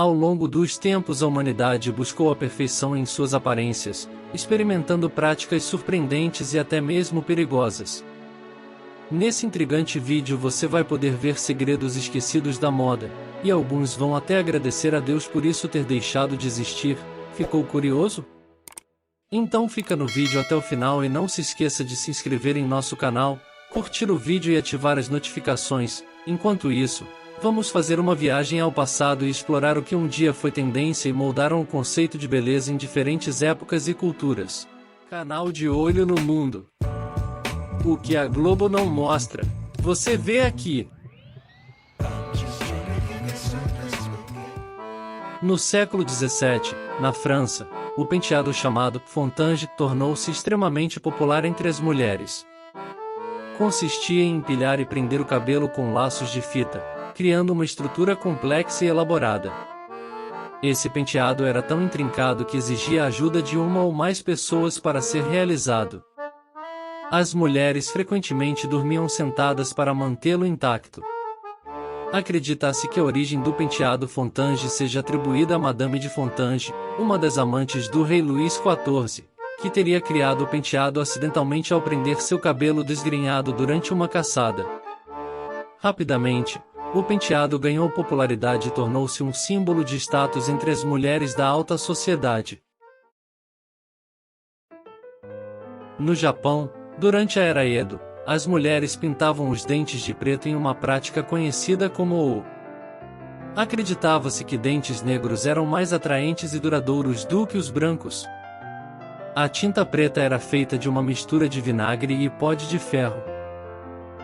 Ao longo dos tempos, a humanidade buscou a perfeição em suas aparências, experimentando práticas surpreendentes e até mesmo perigosas. Nesse intrigante vídeo você vai poder ver segredos esquecidos da moda, e alguns vão até agradecer a Deus por isso ter deixado de existir. Ficou curioso? Então fica no vídeo até o final e não se esqueça de se inscrever em nosso canal, curtir o vídeo e ativar as notificações. Enquanto isso, vamos fazer uma viagem ao passado e explorar o que um dia foi tendência e moldaram o conceito de beleza em diferentes épocas e culturas. Canal de Olho no Mundo. O que a Globo não mostra, você vê aqui. No século XVII, na França, o penteado chamado fontange tornou-se extremamente popular entre as mulheres. Consistia em empilhar e prender o cabelo com laços de fita, criando uma estrutura complexa e elaborada. Esse penteado era tão intrincado que exigia a ajuda de uma ou mais pessoas para ser realizado. As mulheres frequentemente dormiam sentadas para mantê-lo intacto. Acredita-se que a origem do penteado fontange seja atribuída a Madame de Fontange, uma das amantes do rei Luís XIV, que teria criado o penteado acidentalmente ao prender seu cabelo desgrenhado durante uma caçada. Rapidamente, o penteado ganhou popularidade e tornou-se um símbolo de status entre as mulheres da alta sociedade. No Japão, durante a Era Edo, as mulheres pintavam os dentes de preto em uma prática conhecida como o. Acreditava-se que dentes negros eram mais atraentes e duradouros do que os brancos. A tinta preta era feita de uma mistura de vinagre e pó de ferro.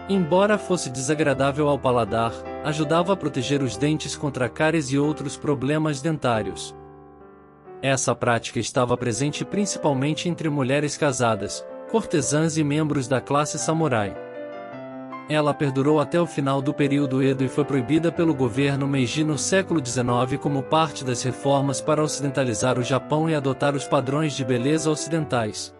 Embora fosse desagradável ao paladar, ajudava a proteger os dentes contra cáries e outros problemas dentários. Essa prática estava presente principalmente entre mulheres casadas, cortesãs e membros da classe samurai. Ela perdurou até o final do período Edo e foi proibida pelo governo Meiji no século XIX como parte das reformas para ocidentalizar o Japão e adotar os padrões de beleza ocidentais.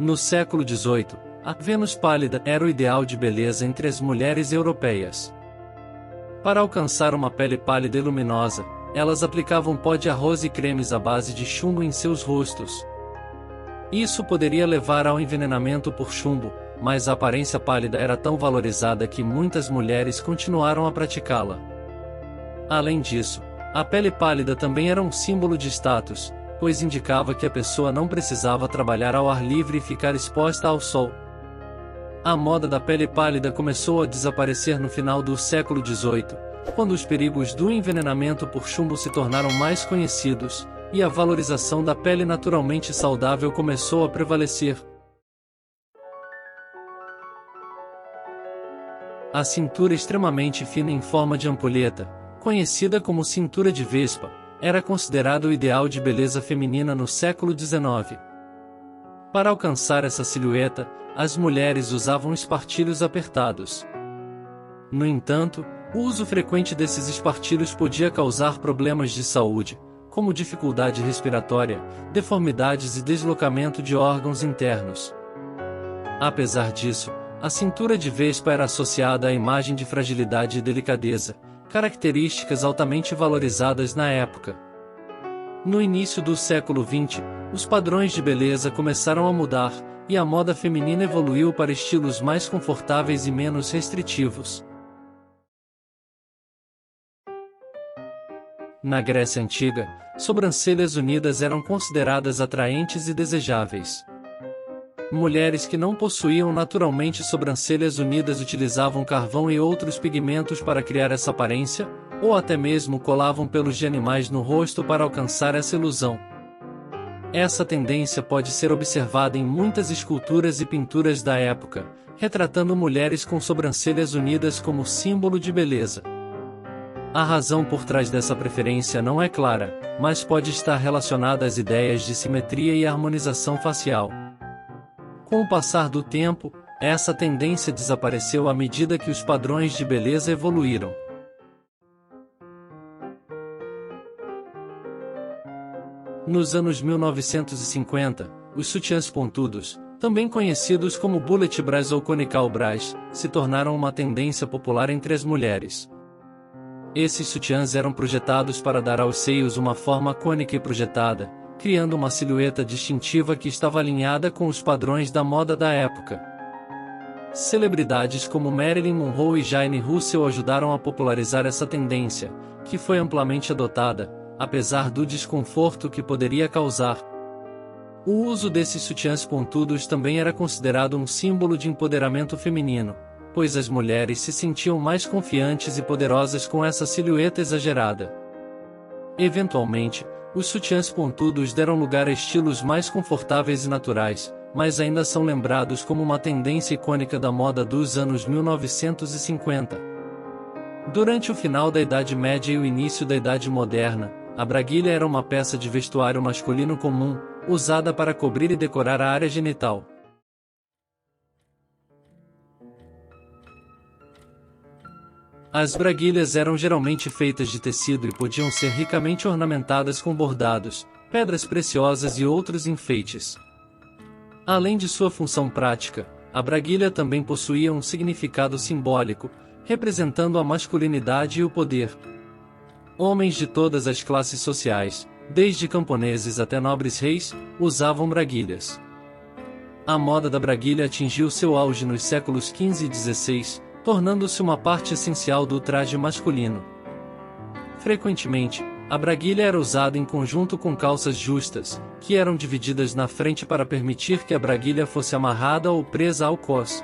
No século XVIII, a Vênus pálida era o ideal de beleza entre as mulheres europeias. Para alcançar uma pele pálida e luminosa, elas aplicavam pó de arroz e cremes à base de chumbo em seus rostos. Isso poderia levar ao envenenamento por chumbo, mas a aparência pálida era tão valorizada que muitas mulheres continuaram a praticá-la. Além disso, a pele pálida também era um símbolo de status, pois indicava que a pessoa não precisava trabalhar ao ar livre e ficar exposta ao sol. A moda da pele pálida começou a desaparecer no final do século XVIII, quando os perigos do envenenamento por chumbo se tornaram mais conhecidos, e a valorização da pele naturalmente saudável começou a prevalecer. A cintura extremamente fina em forma de ampulheta, conhecida como cintura de Vespa, era considerado o ideal de beleza feminina no século XIX. Para alcançar essa silhueta, as mulheres usavam espartilhos apertados. No entanto, o uso frequente desses espartilhos podia causar problemas de saúde, como dificuldade respiratória, deformidades e deslocamento de órgãos internos. Apesar disso, a cintura de Vespa era associada à imagem de fragilidade e delicadeza, características altamente valorizadas na época. No início do século XX, os padrões de beleza começaram a mudar, e a moda feminina evoluiu para estilos mais confortáveis e menos restritivos. Na Grécia Antiga, sobrancelhas unidas eram consideradas atraentes e desejáveis. Mulheres que não possuíam naturalmente sobrancelhas unidas utilizavam carvão e outros pigmentos para criar essa aparência, ou até mesmo colavam pelos de animais no rosto para alcançar essa ilusão. Essa tendência pode ser observada em muitas esculturas e pinturas da época, retratando mulheres com sobrancelhas unidas como símbolo de beleza. A razão por trás dessa preferência não é clara, mas pode estar relacionada às ideias de simetria e harmonização facial. Com o passar do tempo, essa tendência desapareceu à medida que os padrões de beleza evoluíram. Nos anos 1950, os sutiãs pontudos, também conhecidos como bullet bras ou conical bras, se tornaram uma tendência popular entre as mulheres. Esses sutiãs eram projetados para dar aos seios uma forma cônica e projetada, criando uma silhueta distintiva que estava alinhada com os padrões da moda da época. Celebridades como Marilyn Monroe e Jane Russell ajudaram a popularizar essa tendência, que foi amplamente adotada, apesar do desconforto que poderia causar. O uso desses sutiãs pontudos também era considerado um símbolo de empoderamento feminino, pois as mulheres se sentiam mais confiantes e poderosas com essa silhueta exagerada. Eventualmente, os sutiãs pontudos deram lugar a estilos mais confortáveis e naturais, mas ainda são lembrados como uma tendência icônica da moda dos anos 1950. Durante o final da Idade Média e o início da Idade Moderna, a braguilha era uma peça de vestuário masculino comum, usada para cobrir e decorar a área genital. As braguilhas eram geralmente feitas de tecido e podiam ser ricamente ornamentadas com bordados, pedras preciosas e outros enfeites. Além de sua função prática, a braguilha também possuía um significado simbólico, representando a masculinidade e o poder. Homens de todas as classes sociais, desde camponeses até nobres reis, usavam braguilhas. A moda da braguilha atingiu seu auge nos séculos XV e XVI, tornando-se uma parte essencial do traje masculino. Frequentemente, a braguilha era usada em conjunto com calças justas, que eram divididas na frente para permitir que a braguilha fosse amarrada ou presa ao cós.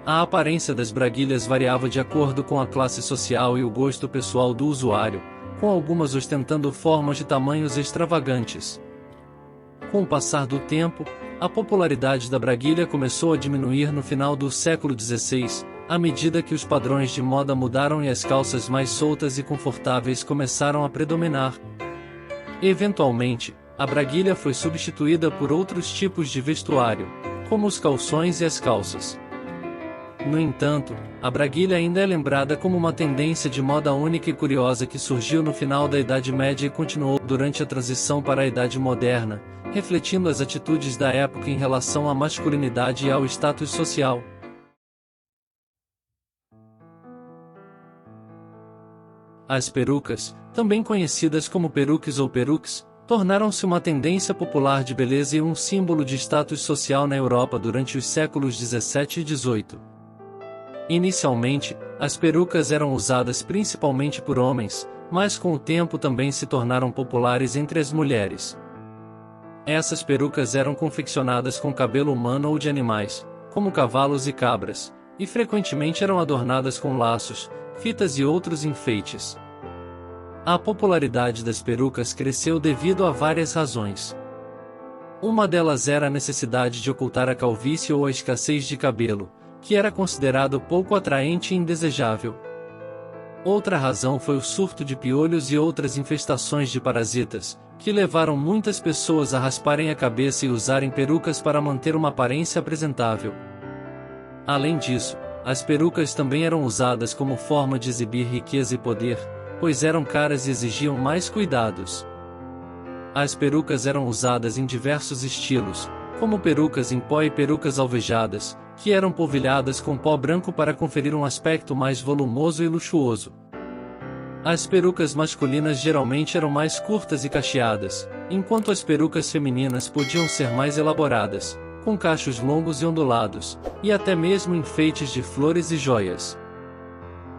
A aparência das braguilhas variava de acordo com a classe social e o gosto pessoal do usuário, com algumas ostentando formas de tamanhos extravagantes. Com o passar do tempo, a popularidade da braguilha começou a diminuir no final do século XVI, à medida que os padrões de moda mudaram e as calças mais soltas e confortáveis começaram a predominar. Eventualmente, a braguilha foi substituída por outros tipos de vestuário, como os calções e as calças. No entanto, a braguilha ainda é lembrada como uma tendência de moda única e curiosa que surgiu no final da Idade Média e continuou durante a transição para a Idade Moderna, refletindo as atitudes da época em relação à masculinidade e ao status social. As perucas, também conhecidas como peruques ou peruques, tornaram-se uma tendência popular de beleza e um símbolo de status social na Europa durante os séculos XVII e XVIII. Inicialmente, as perucas eram usadas principalmente por homens, mas com o tempo também se tornaram populares entre as mulheres. Essas perucas eram confeccionadas com cabelo humano ou de animais, como cavalos e cabras, e frequentemente eram adornadas com laços, fitas e outros enfeites. A popularidade das perucas cresceu devido a várias razões. Uma delas era a necessidade de ocultar a calvície ou a escassez de cabelo, que era considerado pouco atraente e indesejável. Outra razão foi o surto de piolhos e outras infestações de parasitas, que levaram muitas pessoas a rasparem a cabeça e usarem perucas para manter uma aparência apresentável. Além disso, as perucas também eram usadas como forma de exibir riqueza e poder, pois eram caras e exigiam mais cuidados. As perucas eram usadas em diversos estilos, como perucas em pó e perucas alvejadas, que eram polvilhadas com pó branco para conferir um aspecto mais volumoso e luxuoso. As perucas masculinas geralmente eram mais curtas e cacheadas, enquanto as perucas femininas podiam ser mais elaboradas, com cachos longos e ondulados, e até mesmo enfeites de flores e joias.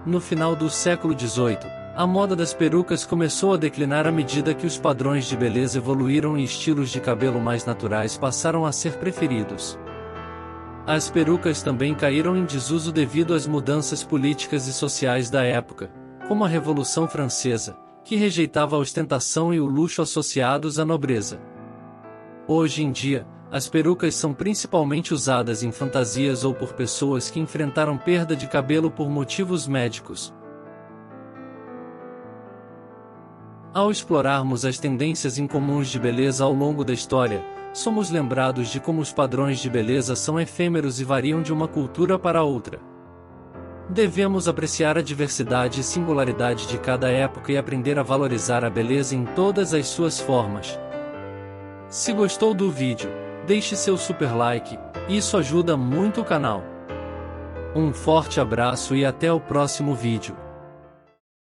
No final do século XVIII, a moda das perucas começou a declinar à medida que os padrões de beleza evoluíram e estilos de cabelo mais naturais passaram a ser preferidos. As perucas também caíram em desuso devido às mudanças políticas e sociais da época, como a Revolução Francesa, que rejeitava a ostentação e o luxo associados à nobreza. Hoje em dia, as perucas são principalmente usadas em fantasias ou por pessoas que enfrentaram perda de cabelo por motivos médicos. Ao explorarmos as tendências incomuns de beleza ao longo da história, somos lembrados de como os padrões de beleza são efêmeros e variam de uma cultura para outra. Devemos apreciar a diversidade e singularidade de cada época e aprender a valorizar a beleza em todas as suas formas. Se gostou do vídeo, Deixe seu super like, isso ajuda muito o canal. Um forte abraço e até o próximo vídeo.